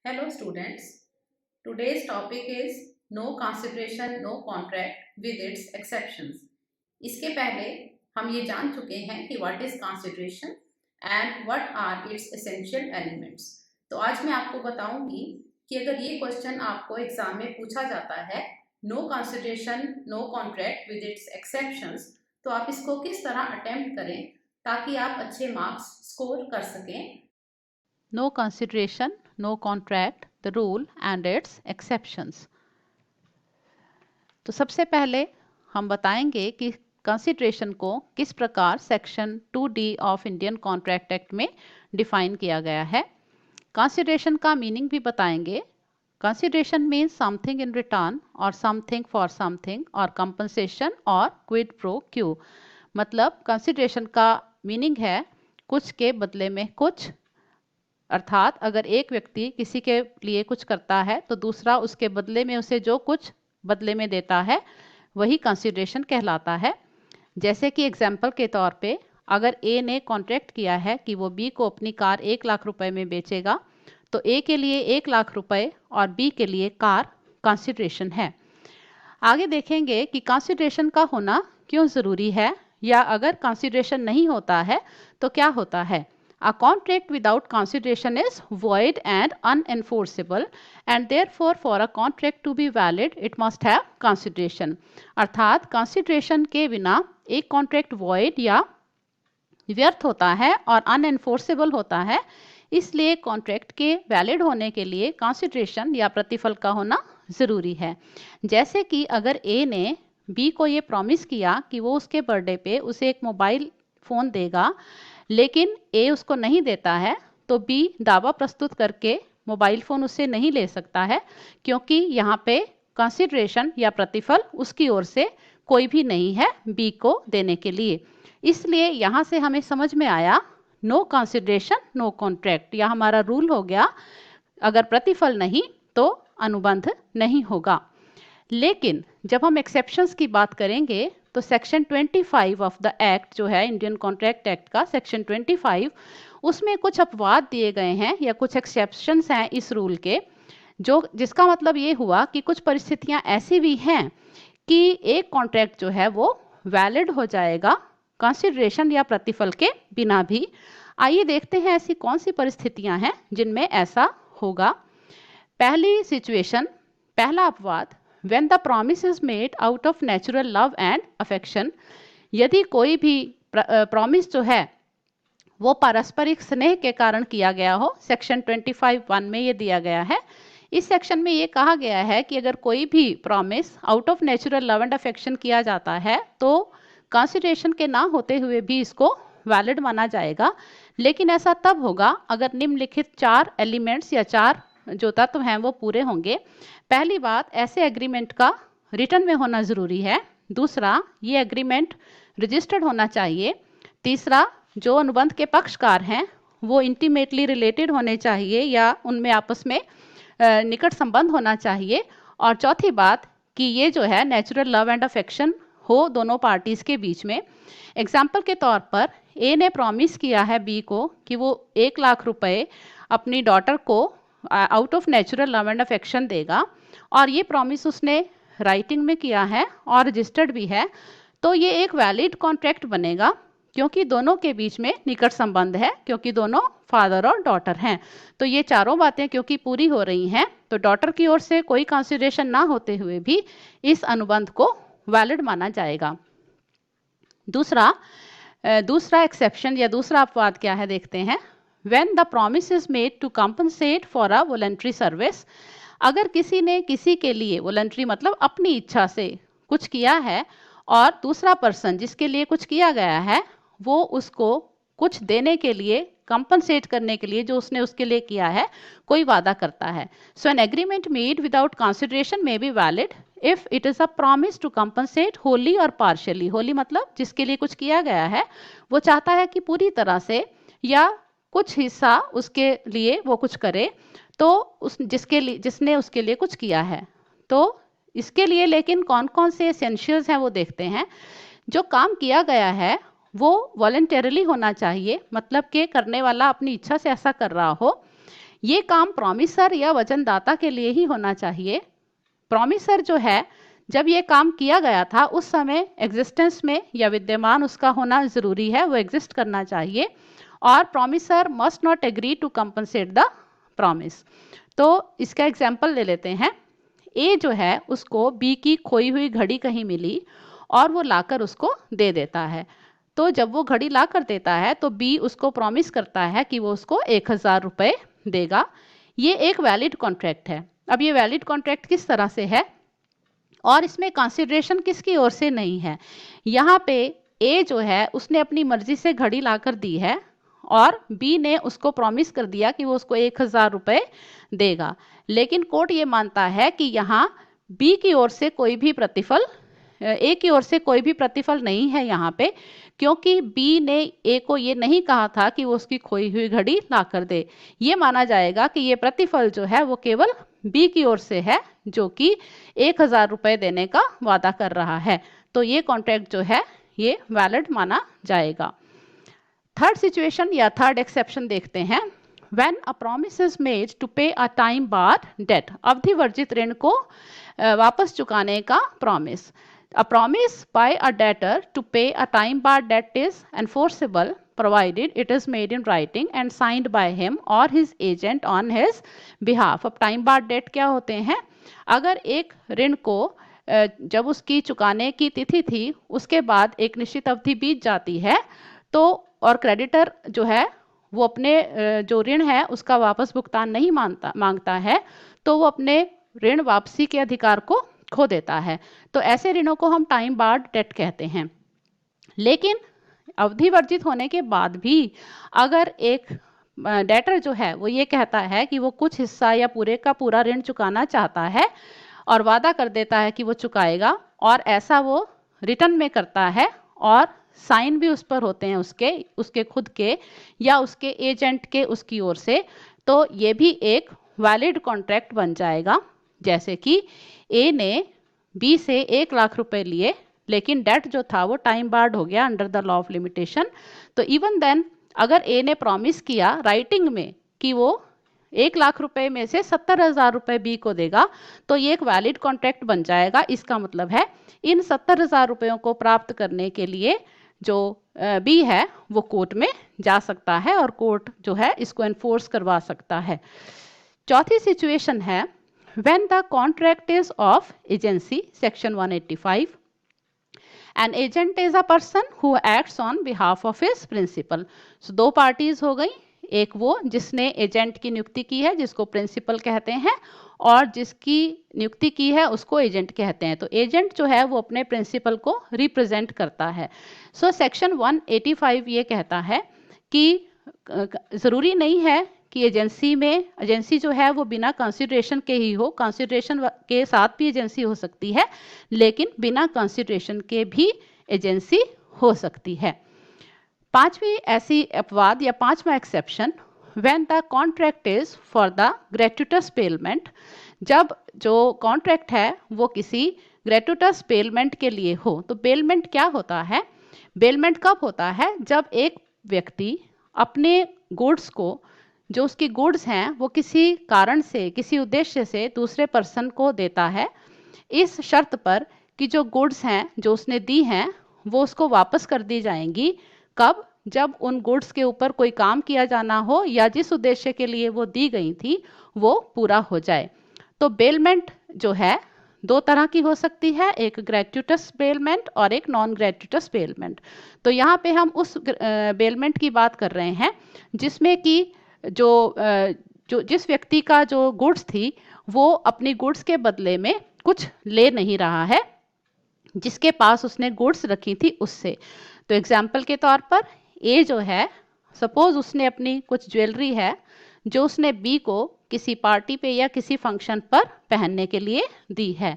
Hello students, today's topic is no consideration, no contract with its exceptions. इसके पहले हम ये जान चुके हैं कि what is consideration and what are its essential elements. तो आज मैं आपको बताऊंगी कि अगर ये क्वेश्चन आपको एग्जाम में पूछा जाता है no consideration, no contract with its exceptions, तो आप इसको किस तरह अटेम्प्ट करें ताकि आप अच्छे मार्क्स स्कोर कर सकें. No consideration, no contract, the rule and its exceptions. तो सबसे पहले हम बताएंगे कि कंसिडरेशन को किस प्रकार section 2D of Indian contract act में डिफाइन किया गया है. कंसिडरेशन का मीनिंग भी बताएंगे. Consideration means something in return और समथिंग फॉर समथिंग और कंपनसेशन और क्विड प्रो क्यू. मतलब कंसिडरेशन का मीनिंग है कुछ के बदले में कुछ. अर्थात अगर एक व्यक्ति किसी के लिए कुछ करता है तो दूसरा उसके बदले में उसे जो कुछ बदले में देता है वही कंसिडरेशन कहलाता है. जैसे कि एग्जाम्पल के तौर पे अगर ए ने कॉन्ट्रैक्ट किया है कि वो बी को अपनी कार 1,00,000 रुपए में बेचेगा तो ए के लिए 1,00,000 रुपए और बी के लिए कार कंसिडरेशन है. आगे देखेंगे कि कंसिडरेशन का होना क्यों ज़रूरी है या अगर कंसिडरेशन नहीं होता है तो क्या होता है. A contract without consideration is void and unenforceable and therefore for a contract to be valid it must have consideration. अर्थात consideration के बिना एक contract void या व्यर्थ होता है और unenforceable होता है. इसलिए कॉन्ट्रैक्ट के वैलिड होने के लिए कंसिडरेशन या प्रतिफल का होना ज़रूरी है. जैसे कि अगर ए ने बी को ये प्रॉमिस किया कि वो उसके बर्थडे पे उसे एक मोबाइल फ़ोन देगा लेकिन ए उसको नहीं देता है तो बी दावा प्रस्तुत करके मोबाइल फ़ोन उससे नहीं ले सकता है क्योंकि यहाँ पे कंसिडरेशन या प्रतिफल उसकी ओर से कोई भी नहीं है बी को देने के लिए. इसलिए यहाँ से हमें समझ में आया नो कंसिडरेशन नो कॉन्ट्रैक्ट. या हमारा रूल हो गया अगर प्रतिफल नहीं तो अनुबंध नहीं होगा. लेकिन जब हम एक्सेप्शंस की बात करेंगे तो सेक्शन 25 ऑफ द एक्ट जो है इंडियन कॉन्ट्रैक्ट एक्ट का सेक्शन 25 उसमें कुछ अपवाद दिए गए हैं या कुछ एक्सेप्शंस हैं इस रूल के जो जिसका मतलब ये हुआ कि कुछ परिस्थितियां ऐसी भी हैं कि एक कॉन्ट्रैक्ट जो है वो वैलिड हो जाएगा कंसिडरेशन या प्रतिफल के बिना भी. आइए देखते हैं ऐसी कौन सी परिस्थितियां हैं जिनमें ऐसा होगा. पहली सिचुएशन, पहला अपवाद, when the promise is made out of natural love and affection. यदि कोई भी प्रॉमिस जो है वो पारस्परिक स्नेह के कारण किया गया हो. सेक्शन 25(1) में ये दिया गया है. इस सेक्शन में ये कहा गया है कि अगर कोई भी promise out of natural love and affection किया जाता है तो कंसिडरेशन के ना होते हुए भी इसको वैलिड माना जाएगा. लेकिन ऐसा तब होगा अगर निम्नलिखित 4 एलिमेंट्स या 4 जो तत्व हैं वो पूरे होंगे. पहली बात, ऐसे एग्रीमेंट का रिटर्न में होना ज़रूरी है. दूसरा, ये एग्रीमेंट रजिस्टर्ड होना चाहिए. तीसरा, जो अनुबंध के पक्षकार हैं वो इंटीमेटली रिलेटेड होने चाहिए या उनमें आपस में निकट संबंध होना चाहिए. और चौथी बात कि ये जो है नेचुरल लव एंड अफेक्शन हो दोनों पार्टीज़ के बीच में. एग्जाम्पल के तौर पर ए ने प्रॉमिस किया है बी को कि वो 1,00,000 रुपए अपनी डॉटर को out of natural love and affection देगा और ये प्रॉमिस उसने राइटिंग में किया है और रजिस्टर्ड भी है. तो ये एक वैलिड कॉन्ट्रैक्ट बनेगा क्योंकि दोनों के बीच में निकट संबंध है क्योंकि दोनों फादर और डॉटर हैं. तो ये चारों बातें क्योंकि पूरी हो रही हैं तो डॉटर की ओर से कोई कंसिडरेशन ना होते हुए भी इस अनुबंध को वैलिड माना जाएगा. दूसरा एक्सेप्शन या दूसरा अपवाद क्या है देखते हैं. When the promise is made to compensate for a voluntary service. अगर किसी ने किसी के लिए वॉलंटरी मतलब अपनी इच्छा से कुछ किया है और दूसरा पर्सन जिसके लिए कुछ किया गया है वो उसको कुछ देने के लिए कंपनसेट करने के लिए जो उसने उसके लिए किया है कोई वादा करता है. So an agreement made without consideration may be valid if it is a promise to compensate wholly और पार्शियली. होली मतलब जिसके लिए कुछ किया गया है वो चाहता है कि पूरी तरह से या कुछ हिस्सा उसके लिए वो कुछ करे तो जिसने उसके लिए कुछ किया है. तो इसके लिए लेकिन कौन कौन से एसेंशियल्स हैं वो देखते हैं. जो काम किया गया है वो वॉलंटरली होना चाहिए मतलब कि करने वाला अपनी इच्छा से ऐसा कर रहा हो. ये काम प्रॉमिसर या वचनदाता के लिए ही होना चाहिए। प्रॉमिसर जो है, जब ये काम किया गया था उस समय एग्जिस्टेंस में या विद्यमान उसका होना ज़रूरी है, वो एग्जिस्ट करना चाहिए। और promisor must not agree to compensate the promise. तो इसका एग्जाम्पल ले लेते हैं। ए जो है उसको बी की खोई हुई घड़ी कहीं मिली और वो लाकर उसको दे देता है। तो जब वो घड़ी ला कर देता है तो बी उसको प्रॉमिस करता है कि वो उसको 1000 रुपये देगा। ये एक वैलिड कॉन्ट्रैक्ट है। अब ये वैलिड कॉन्ट्रैक्ट किस तरह से है और इसमें कंसिडरेशन किसकी ओर से नहीं है। यहाँ पे ए जो है उसने अपनी मर्जी से घड़ी लाकर दी है और बी ने उसको प्रॉमिस कर दिया कि वो उसको 1000 रुपये देगा, लेकिन कोर्ट ये मानता है कि यहाँ बी की ओर से कोई भी प्रतिफल, ए की ओर से कोई भी प्रतिफल नहीं है यहाँ पे, क्योंकि बी ने ए को ये नहीं कहा था कि वो उसकी खोई हुई घड़ी ला कर दे। ये माना जाएगा कि ये प्रतिफल जो है वो केवल बी की ओर से है, जो कि 1000 रुपये देने का वादा कर रहा है। तो ये कॉन्ट्रैक्ट जो है ये वैलिड माना जाएगा। थर्ड सिचुएशन या थर्ड एक्सेप्शन देखते हैं। When a promise is made to pay a time barred debt, अवधि वर्जित ऋण को वापस चुकाने का promise. A promise by a debtor to pay a time barred debt is enforceable provided it is made in writing and signed by him or his agent on his behalf। अब time barred date क्या होते हैं? अगर एक ऋण को जब उसकी चुकाने की तिथि थी उसके बाद एक निश्चित अवधि बीत जाती है तो और क्रेडिटर जो है वो अपने जो ऋण है उसका वापस भुगतान नहीं मांगता है, तो वो अपने ऋण वापसी के अधिकार को खो देता है। तो ऐसे ऋणों को हम टाइम बार्ड डेट कहते हैं। लेकिन अवधि वर्जित होने के बाद भी अगर एक डेटर जो है वो ये कहता है कि वो कुछ हिस्सा या पूरे का पूरा ऋण चुकाना चाहता है और वादा कर देता है कि वो चुकाएगा, और ऐसा वो रिटर्न में करता है और साइन भी उस पर होते हैं उसके खुद के या उसके एजेंट के उसकी ओर से, तो ये भी एक वैलिड कॉन्ट्रैक्ट बन जाएगा। जैसे कि ए ने बी से 1 लाख रुपए लिए, लेकिन डेट जो था वो टाइम बार्ड हो गया under the law of limitation. तो इवन देन अगर ए ने प्रॉमिस किया राइटिंग में कि वो 1 लाख रुपए में से 70,000 रुपये बी को देगा, तो ये एक वैलिड कॉन्ट्रैक्ट बन जाएगा। इसका मतलब है इन 70,000 रुपयों को प्राप्त करने के लिए जो बी है वो कोर्ट में जा सकता है और कोर्ट जो है इसको एनफोर्स करवा सकता है। चौथी सिचुएशन है when the contract is of agency, section 185। An agent is a person who acts on behalf of his principal. So दो पार्टीज हो गई, एक वो जिसने एजेंट की नियुक्ति की है जिसको प्रिंसिपल कहते हैं, और जिसकी नियुक्ति की है उसको एजेंट कहते हैं। तो एजेंट जो है वो अपने प्रिंसिपल को रिप्रेजेंट करता है। सो सेक्शन 185 ये कहता है कि ज़रूरी नहीं है कि एजेंसी जो है वो बिना कंसिडरेशन के ही हो, कंसिडरेशन के साथ भी एजेंसी हो सकती है, लेकिन बिना कंसिडरेशन के भी एजेंसी हो सकती है। पांचवी ऐसी अपवाद या पांचवा exception, when the contract is for the gratuitous payment, जब जो कॉन्ट्रैक्ट है वो किसी ग्रेट्यूटस पेमेंट के लिए हो। तो पेमेंट क्या होता है? पेमेंट कब होता है? जब एक व्यक्ति अपने गुड्स को, जो उसकी गुड्स हैं वो किसी कारण से, किसी उद्देश्य से दूसरे पर्सन को देता है, इस शर्त पर कि जो गुड्स हैं जो उसने दी हैं वो उसको वापस कर दी जाएंगी। कब? जब उन गुड्स के ऊपर कोई काम किया जाना हो या जिस उद्देश्य के लिए वो दी गई थी वो पूरा हो जाए। तो बेलमेंट जो है दो तरह की हो सकती है, एक ग्रेट्यूटस बेलमेंट और एक नॉन ग्रेट्यूटस बेलमेंट। तो यहाँ पे हम उस बेलमेंट की बात कर रहे हैं जिसमें कि जिस व्यक्ति का जो गुड्स थी वो अपनी गुड्स के बदले में कुछ ले नहीं रहा है जिसके पास उसने गुड्स रखी थी उससे। तो एग्जाम्पल के तौर पर ए जो है, सपोज उसने अपनी कुछ ज्वेलरी है जो उसने बी को किसी पार्टी पे या किसी फंक्शन पर पहनने के लिए दी है।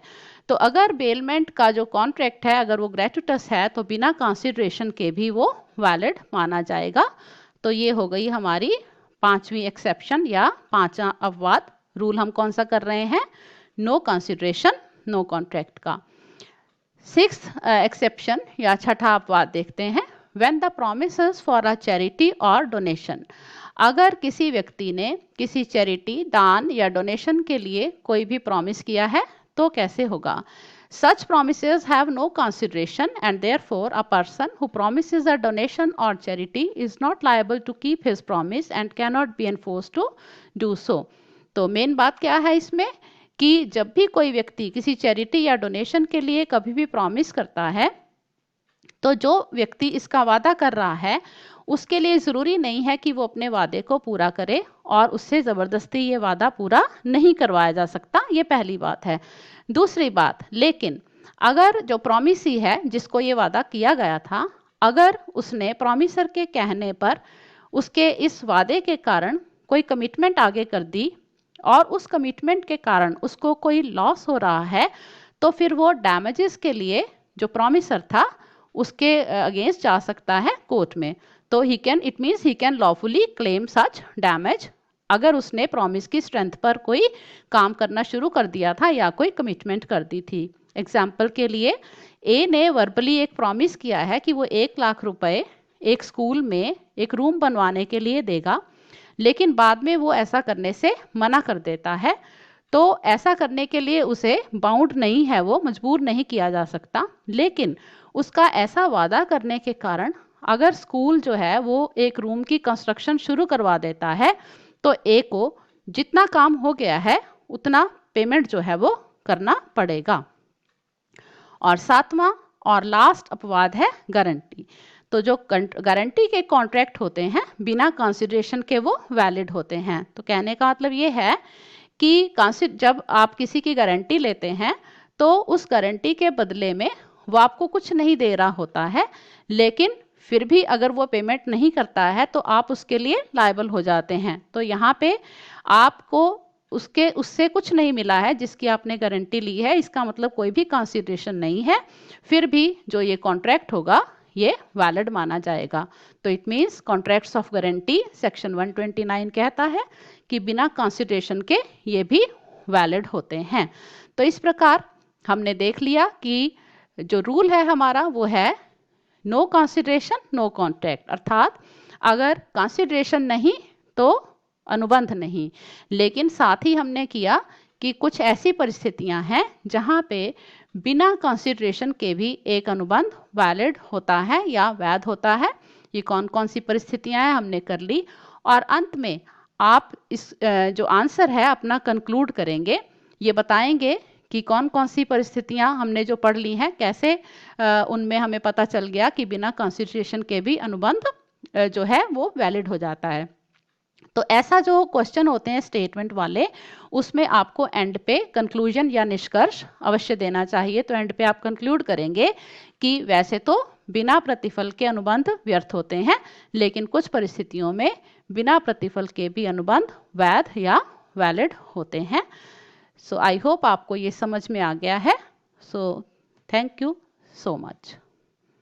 तो अगर बेलमेंट का जो कॉन्ट्रैक्ट है अगर वो ग्रेट्यूटस है तो बिना कंसिडरेशन के भी वो वैलिड माना जाएगा। तो ये हो गई हमारी पांचवी एक्सेप्शन या पांचवा अपवाद। रूल हम कौन सा कर रहे हैं? नो कंसिडरेशन, नो कॉन्ट्रैक्ट का। सिक्स्थ एक्सेप्शन या छठा अपवाद देखते हैं, when the promises for a charity और डोनेशन। अगर किसी व्यक्ति ने किसी चैरिटी, दान या डोनेशन के लिए कोई भी प्रॉमिस किया है तो कैसे होगा? Such promises have no consideration and therefore a person who promises a donation or charity is not liable to keep his promise and cannot be enforced to do so. तो मेन बात क्या है इसमें कि जब भी कोई व्यक्ति किसी चैरिटी या डोनेशन के लिए कभी भी प्रॉमिस करता है तो जो व्यक्ति इसका वादा कर रहा है उसके लिए ज़रूरी नहीं है कि वो अपने वादे को पूरा करे और उससे ज़बरदस्ती ये वादा पूरा नहीं करवाया जा सकता। ये पहली बात है। दूसरी बात, लेकिन अगर जो प्रॉमिसी है जिसको ये वादा किया गया था, अगर उसने प्रॉमिसर के कहने पर उसके इस वादे के कारण कोई कमिटमेंट आगे कर दी और उस कमिटमेंट के कारण उसको कोई लॉस हो रहा है तो फिर वो डैमेजेस के लिए जो प्रॉमिसर था उसके अगेंस्ट जा सकता है कोर्ट में। तो it means he can lawfully claim such damage अगर उसने प्रॉमिस की स्ट्रेंथ पर कोई काम करना शुरू कर दिया था या कोई कमिटमेंट कर दी थी। एग्जाम्पल के लिए ए ने वर्बली एक प्रॉमिस किया है कि वो 1 लाख रुपए एक स्कूल में एक रूम बनवाने के लिए देगा, लेकिन बाद में वो ऐसा करने से मना कर देता है। तो ऐसा करने के लिए उसे बाउंड नहीं है, वो मजबूर नहीं किया जा सकता, लेकिन उसका ऐसा वादा करने के कारण अगर स्कूल जो है वो एक रूम की कंस्ट्रक्शन शुरू करवा देता है तो ए को जितना काम हो गया है उतना पेमेंट जो है वो करना पड़ेगा। और सातवां और लास्ट अपवाद है गारंटी। तो जो गारंटी के कॉन्ट्रैक्ट होते हैं बिना कंसिडरेशन के वो वैलिड होते हैं। तो कहने का मतलब ये है कि जब आप किसी की गारंटी लेते हैं तो उस गारंटी के बदले में वो आपको कुछ नहीं दे रहा होता है, लेकिन फिर भी अगर वो पेमेंट नहीं करता है तो आप उसके लिए लायबल हो जाते हैं। तो यहाँ पे आपको उससे कुछ नहीं मिला है जिसकी आपने गारंटी ली है, इसका मतलब कोई भी कंसिडरेशन नहीं है, फिर भी जो ये कॉन्ट्रैक्ट होगा ये वैलिड माना जाएगा। तो it means contracts of guarantee section 129 कहता है कि बिना कंसिडरेशन के ये भी वैलिड होते हैं। तो इस प्रकार हमने देख लिया कि जो रूल है हमारा वो है नो कंसिडरेशन नो कॉन्ट्रैक्ट, अर्थात अगर कंसिडरेशन नहीं तो अनुबंध नहीं। लेकिन साथ ही हमने किया कि कुछ ऐसी परिस्थितियां हैं जहां पे बिना कंसिडरेशन के भी एक अनुबंध वैलिड होता है या वैध होता है। ये कौन कौन सी परिस्थितियां हैं हमने कर ली, और अंत में आप इस जो आंसर है अपना कंक्लूड करेंगे, ये बताएंगे कि कौन कौन सी परिस्थितियां हमने जो पढ़ ली हैं कैसे उनमें हमें पता चल गया कि बिना कंसिडरेशन के भी अनुबंध जो है वो वैलिड हो जाता है। तो ऐसा जो क्वेश्चन होते हैं स्टेटमेंट वाले, उसमें आपको एंड पे कंक्लूजन या निष्कर्ष अवश्य देना चाहिए। तो एंड पे आप कंक्लूड करेंगे कि वैसे तो बिना प्रतिफल के अनुबंध व्यर्थ होते हैं, लेकिन कुछ परिस्थितियों में बिना प्रतिफल के भी अनुबंध वैध या वैलिड होते हैं। सो आई होप आपको ये समझ में आ गया है। So thank you so much.